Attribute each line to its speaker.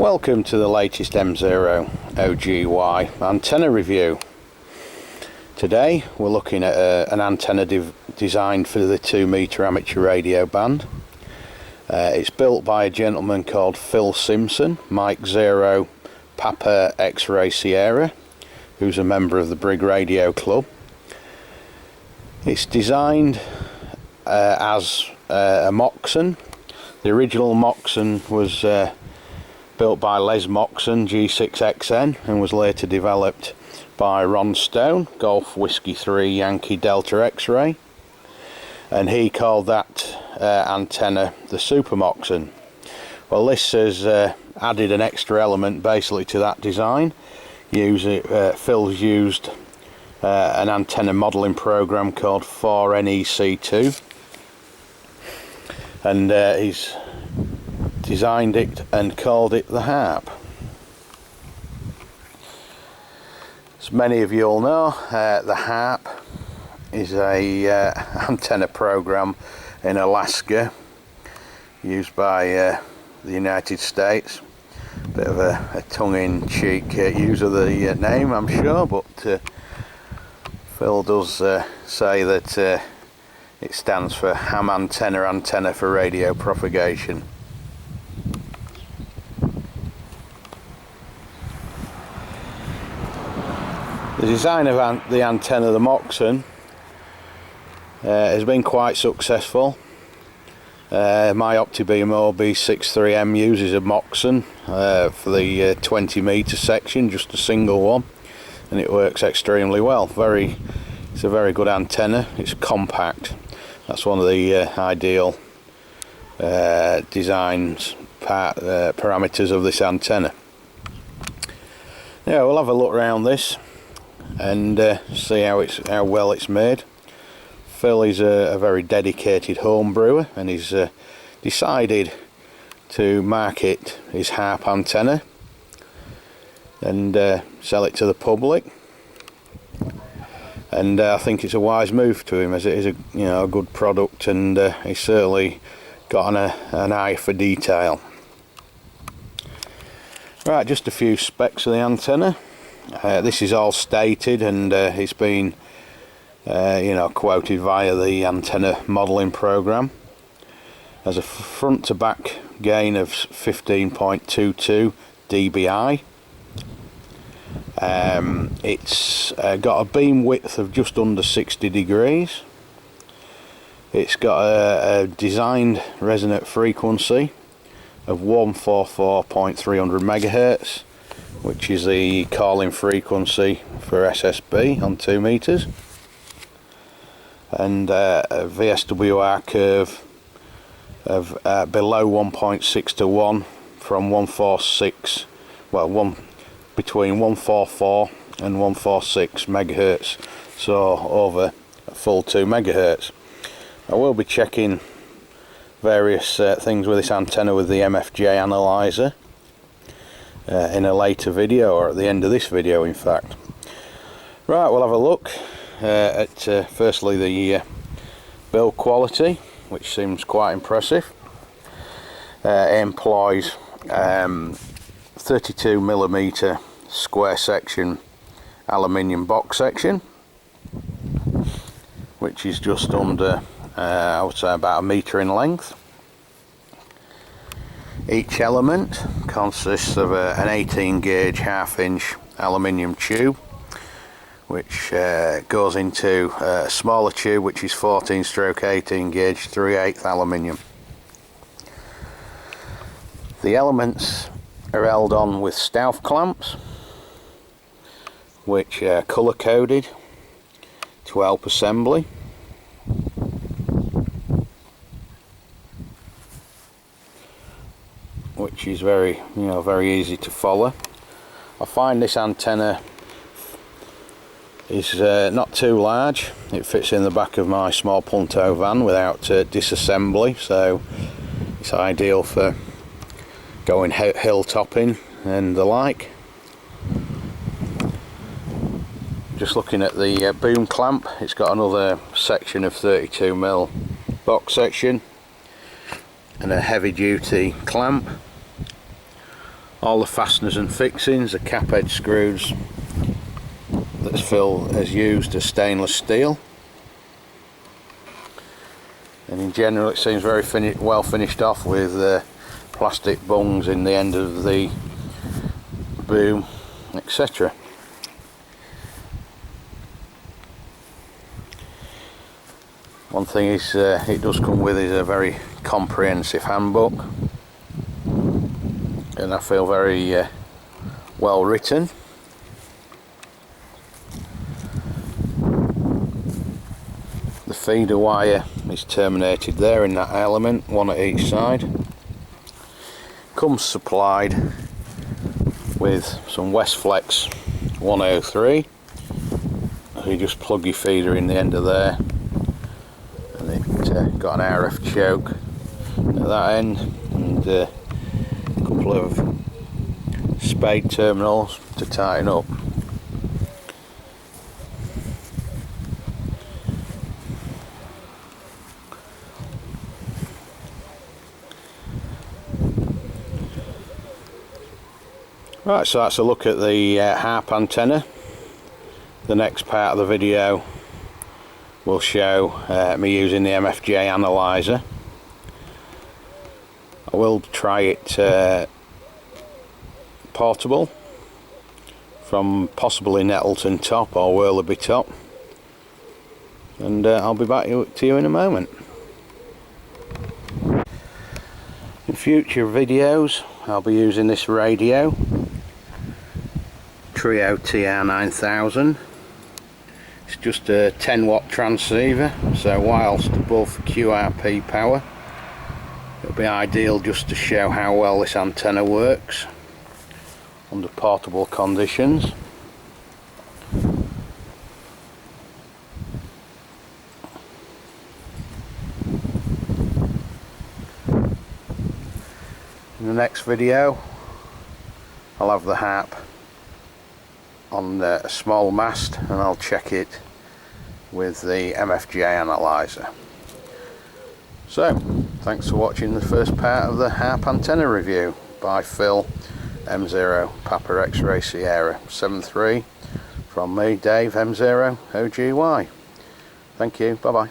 Speaker 1: Welcome to the latest M0OGY antenna review. Today we're looking at an antenna designed for the 2 metre amateur radio band. It's built by a gentleman called Phil Simpson M0PXS, Sierra, who's a member of the Brig Radio Club. It's designed as a Moxon. The original Moxon was built by Les Moxon G6XN and was later developed by Ron Stone, Golf Whiskey 3 Yankee Delta X-Ray, and he called that antenna the Super Moxon. Well, this has added an extra element basically to that design. Phil's used an antenna modelling program called 4NEC2, and he's designed it and called it the HAARP. As many of you all know, the HAARP is a antenna program in Alaska used by the United States. Bit of a tongue-in-cheek use of the name, I'm sure, but Phil does say that it stands for ham antenna for radio propagation. The design of the antenna, the Moxon, has been quite successful. My M0OGY 63M uses a Moxon for the 20 metre section, just a single one, and it works extremely well. It's a very good antenna. It's compact. That's one of the ideal parameters of this antenna. Yeah, we'll have a look around this and see how well it's made. Phil is a very dedicated home brewer, and he's decided to market his HAARP antenna and sell it to the public. And I think it's a wise move to him, as it is a good product, and he's certainly got an eye for detail. Right, just a few specs of the antenna. This is all stated, and it's been quoted via the antenna modelling program. Has a front to back gain of 15.22 dBi. It's got a beam width of just under 60 degrees. It's got a designed resonant frequency of 144.300 megahertz, which is the calling frequency for SSB on 2 meters, and a VSWR curve of below 1.6 to 1 from 146, between 144 and 146 megahertz, so over a full 2 megahertz. I will be checking various things with this antenna with the MFJ analyzer in a later video, or at the end of this video in fact. Right, we'll have a look at firstly the build quality, which seems quite impressive. It employs 32mm square section aluminium box section, which is just under I would say about 1 metre in length. Each element consists of an 18 gauge 1/2 inch aluminium tube, which goes into a smaller tube which is 14/18 gauge 3/8 aluminium. The elements are held on with Stouff clamps, which are colour coded to help assembly. Which is very easy to follow. I find this antenna is not too large. It fits in the back of my small Punto van without disassembly, so it's ideal for going hill topping and the like. Just looking at the boom clamp, it's got another section of 32mm box section and a heavy duty clamp All the fasteners and fixings, the cap head screws that Phil has used are stainless steel, and in general it seems very well finished off with plastic bungs in the end of the boom, etc. One thing is it does come with is a very comprehensive handbook, and I feel very well written. The feeder wire is terminated there in that element, one at each side. Comes supplied with some Westflex 103. So you just plug your feeder in the end of there, and it got an RF choke at that end, and a couple of spade terminals to tighten up. Right, so that's a look at the HAARP antenna. The next part of the video will show me using the MFJ analyzer. I will try it portable from possibly Nettleton top or Willoughby top, and I'll be back to you in a moment. In future videos I'll be using this radio, Trio TR9000. It's just a 10 watt transceiver, so whilst above QRP power, it'll be ideal just to show how well this antenna works under portable conditions. In the next video I'll have the HAARP on a small mast, and I'll check it with the MFJ analyzer. So, thanks for watching the first part of the HAARP antenna review by Phil M0 Papa X-Ray Sierra 73 from me, Dave M0OGY. Thank you, bye bye.